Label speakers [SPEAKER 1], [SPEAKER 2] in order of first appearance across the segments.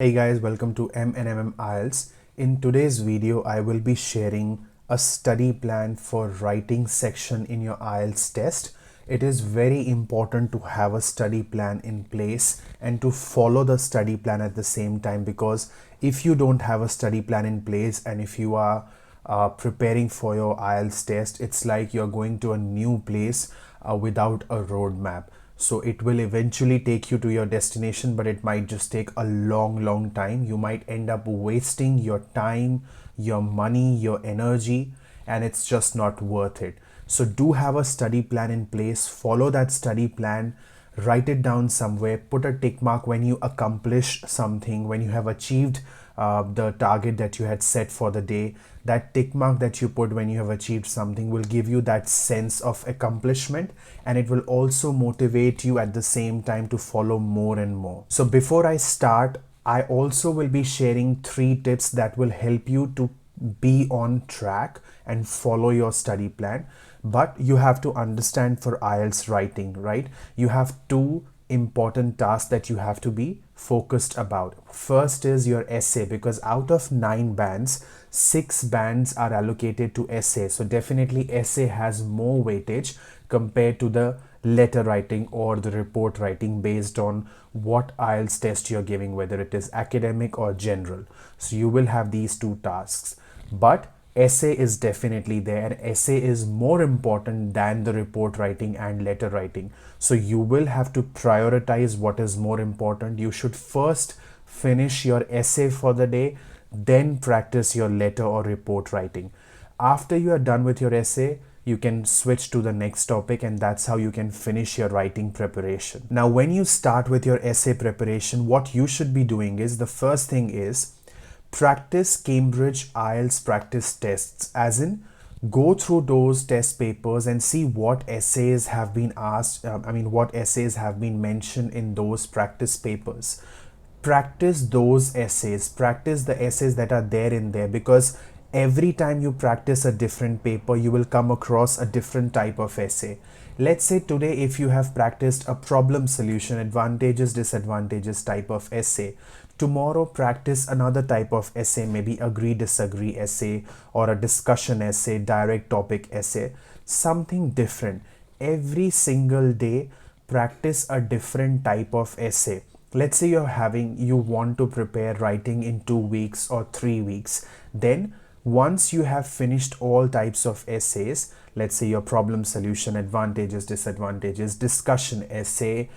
[SPEAKER 1] Hey guys, welcome to M&M IELTS. In today's video, I will be sharing a study plan for writing section in your IELTS test. It is very important to have a study plan in place and to follow the study plan at the same time, because if you don't have a study plan in place and if you are preparing for your IELTS test, it's like you're going to a new place without a roadmap. So it will eventually take you to your destination, but it might just take a long time. You might end up wasting your time, your money, your energy, and it's just not worth it. So do have a study plan in place, follow that study plan, write it down somewhere, put a tick mark when you accomplish something, when you have achieved the target that you had set for the day. That tick mark that you put when you have achieved something will give you that sense of accomplishment, and it will also motivate you at the same time to follow more and more. So before I start, I also will be sharing 3 tips that will help you to be on track and follow your study plan. But you have to understand, for IELTS writing, right, you have 2 important tasks that you have to be focused about. First is your essay, because out of 9 bands, 6 bands are allocated to essay. So definitely essay has more weightage compared to the letter writing or the report writing, based on what IELTS test you're giving, whether it is academic or general. So you will have these 2 tasks. But essay is definitely there, and essay is more important than the report writing and letter writing. So you will have to prioritize what is more important. You should first finish your essay for the day, then practice your letter or report writing. After you are done with your essay, you can switch to the next topic, and that's how you can finish your writing preparation. Now, when you start with your essay preparation, what you should be doing is, the first thing is, practice Cambridge IELTS practice tests, as in go through those test papers and see what essays have been asked, what essays have been mentioned in those practice papers. Practice those essays, practice the essays that are there in there, because every time you practice a different paper, you will come across a different type of essay. Let's say today, if you have practiced a problem solution, advantages, disadvantages type of essay, tomorrow practice another type of essay, maybe agree, disagree essay, or a discussion essay, direct topic essay, something different. Every single day, practice a different type of essay. Let's say you want to prepare writing in 2 weeks or 3 weeks. Then once you have finished all types of essays, let's say your problem solution, advantages, disadvantages, discussion essay,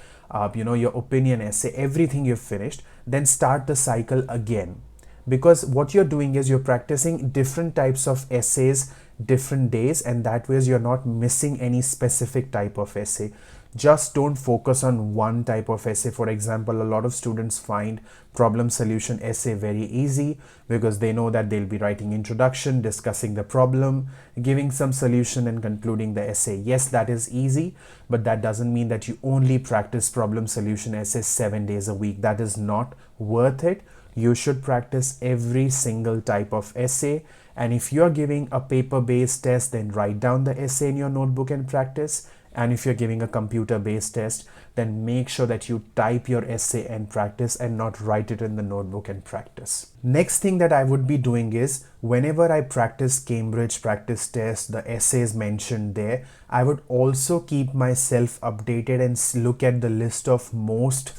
[SPEAKER 1] your opinion essay, everything you've finished, then start the cycle again. Because what you're doing is you're practicing different types of essays different days, and that way you're not missing any specific type of essay. Just don't focus on one type of essay. For example, a lot of students find problem solution essay very easy because they know that they'll be writing introduction, discussing the problem, giving some solution, and concluding the essay. Yes, that is easy, but that doesn't mean that you only practice problem solution essays 7 days a week. That is not worth it. You should practice every single type of essay. And if you're giving a paper-based test, then write down the essay in your notebook and practice. And if you're giving a computer-based test, then make sure that you type your essay and practice, and not write it in the notebook and practice. Next thing that I would be doing is, whenever I practice Cambridge practice test, the essays mentioned there, I would also keep myself updated and look at the list of most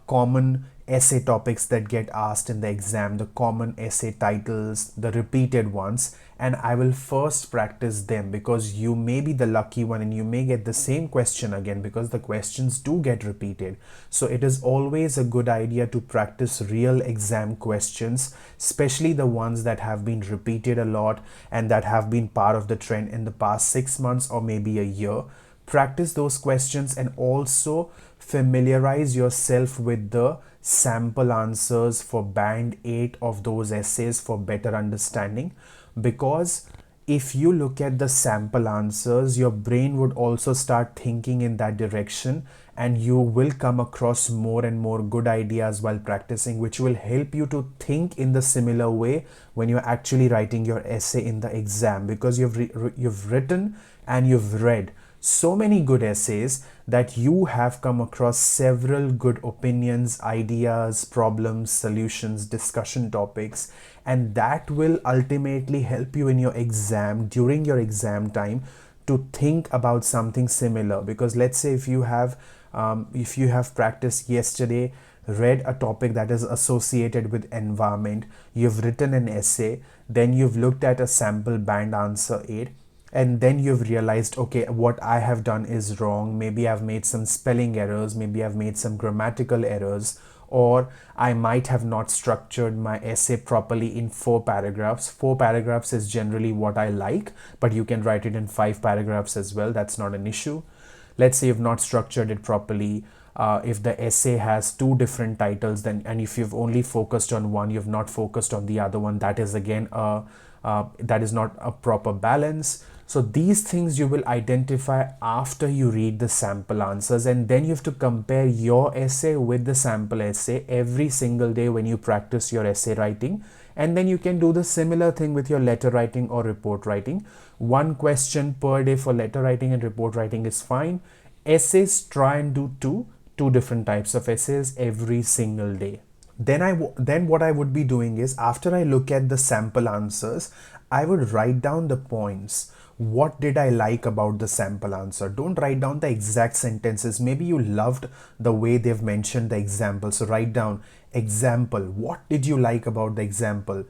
[SPEAKER 1] common essay topics that get asked in the exam, the common essay titles, the repeated ones, and I will first practice them, because you may be the lucky one and you may get the same question again, because the questions do get repeated. So it is always a good idea to practice real exam questions, especially the ones that have been repeated a lot and that have been part of the trend in the past 6 months or maybe a year. Practice those questions, and also familiarize yourself with the sample answers for band 8 of those essays for better understanding. Because if you look at the sample answers, your brain would also start thinking in that direction, and you will come across more and more good ideas while practicing, which will help you to think in the similar way when you're actually writing your essay in the exam, because you've written and you've read. so many good essays that you have come across several good opinions, ideas, problems, solutions, discussion topics, and that will ultimately help you in your exam, during your exam time, to think about something similar. Because let's say if you have practiced yesterday, read a topic that is associated with environment, you've written an essay, then you've looked at a sample band answer aid, and then you've realized, okay, what I have done is wrong. Maybe I've made some spelling errors, maybe I've made some grammatical errors, or I might have not structured my essay properly in 4 paragraphs. 4 paragraphs is generally what I like, but you can write it in 5 paragraphs as well. That's not an issue. Let's say you've not structured it properly. If the essay has 2 different titles, then, and if you've only focused on one, you've not focused on the other one, that is again that is not a proper balance. So these things you will identify after you read the sample answers, and then you have to compare your essay with the sample essay every single day when you practice your essay writing. And then you can do the similar thing with your letter writing or report writing. 1 question per day for letter writing and report writing is fine. Essays, try and do two different types of essays every single day. Then what I would be doing is, after I look at the sample answers, I would write down the points. What did I like about the sample answer? Don't write down the exact sentences. Maybe you loved the way they've mentioned the example, so write down example. What did you like about the example?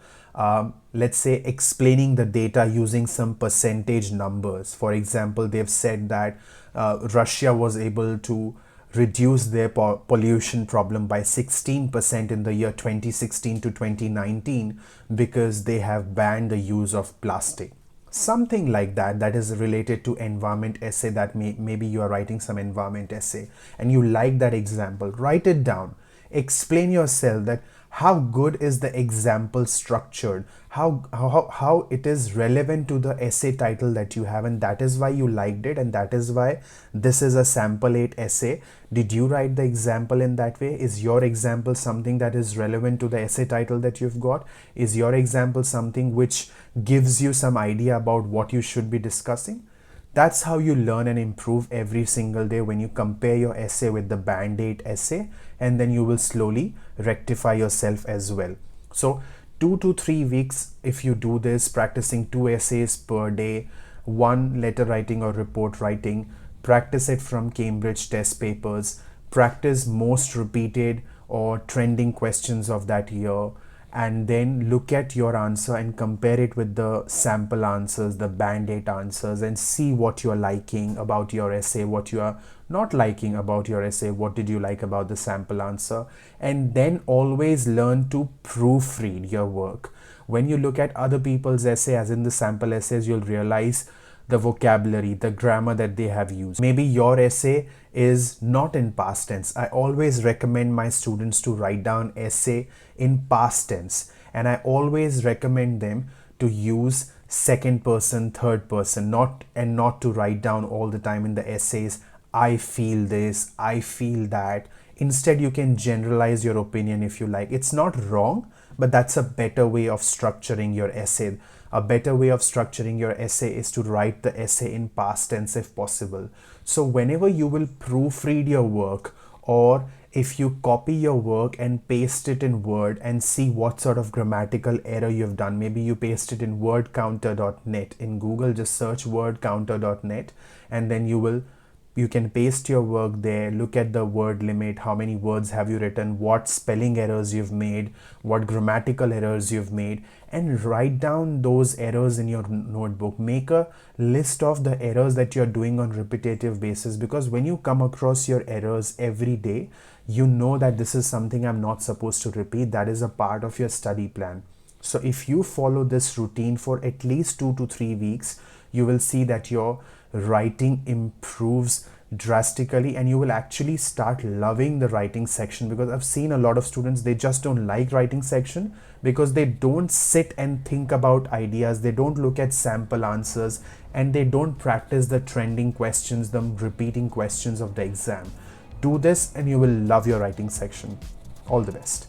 [SPEAKER 1] Let's say explaining the data using some percentage numbers. For example, they've said that Russia was able to reduce their pollution problem by 16% in the year 2016 to 2019 because they have banned the use of plastic. Something like that, that is related to environment essay, that maybe you are writing some environment essay and you like that example. Write it down. Explain yourself that how good is the example structured, how it is relevant to the essay title that you have, and that is why you liked it, and that is why this is a sample 8 essay. Did you write the example in that way? Is your example something that is relevant to the essay title that you've got? Is your example something which gives you some idea about what you should be discussing? That's how you learn and improve every single day, when you compare your essay with the Band-Aid essay, and then you will slowly rectify yourself as well. So 2 to 3 weeks, if you do this, practicing 2 essays per day, 1 letter writing or report writing, practice it from Cambridge test papers, practice most repeated or trending questions of that year, and then look at your answer and compare it with the sample answers, the Band-Aid answers, and see what you are liking about your essay, what you are not liking about your essay, what did you like about the sample answer. And then always learn to proofread your work. When you look at other people's essay, as in the sample essays, you'll realize the vocabulary, the grammar that they have used. Maybe your essay is not in past tense. I always recommend my students to write down essay in past tense, and I always recommend them to use second person, third person, not to write down all the time in the essays, I feel this, I feel that. Instead, you can generalize your opinion if you like. It's not wrong, but that's a better way of structuring your essay. A better way of structuring your essay is to write the essay in past tense if possible. So whenever you will proofread your work, or if you copy your work and paste it in Word and see what sort of grammatical error you've done, maybe you paste it in wordcounter.net. In Google, just search wordcounter.net, and then you can paste your work there, look at the word limit, how many words have you written, what spelling errors you've made, what grammatical errors you've made, and write down those errors in your notebook. Make a list of the errors that you're doing on repetitive basis, because when you come across your errors every day, you know that this is something I'm not supposed to repeat. That is a part of your study plan. So if you follow this routine for at least 2 to 3 weeks, you will see that your writing improves drastically, and you will actually start loving the writing section. Because I've seen a lot of students, they just don't like writing section because they don't sit and think about ideas, they don't look at sample answers, and they don't practice the trending questions, the repeating questions of the exam. Do this and you will love your writing section. All the best.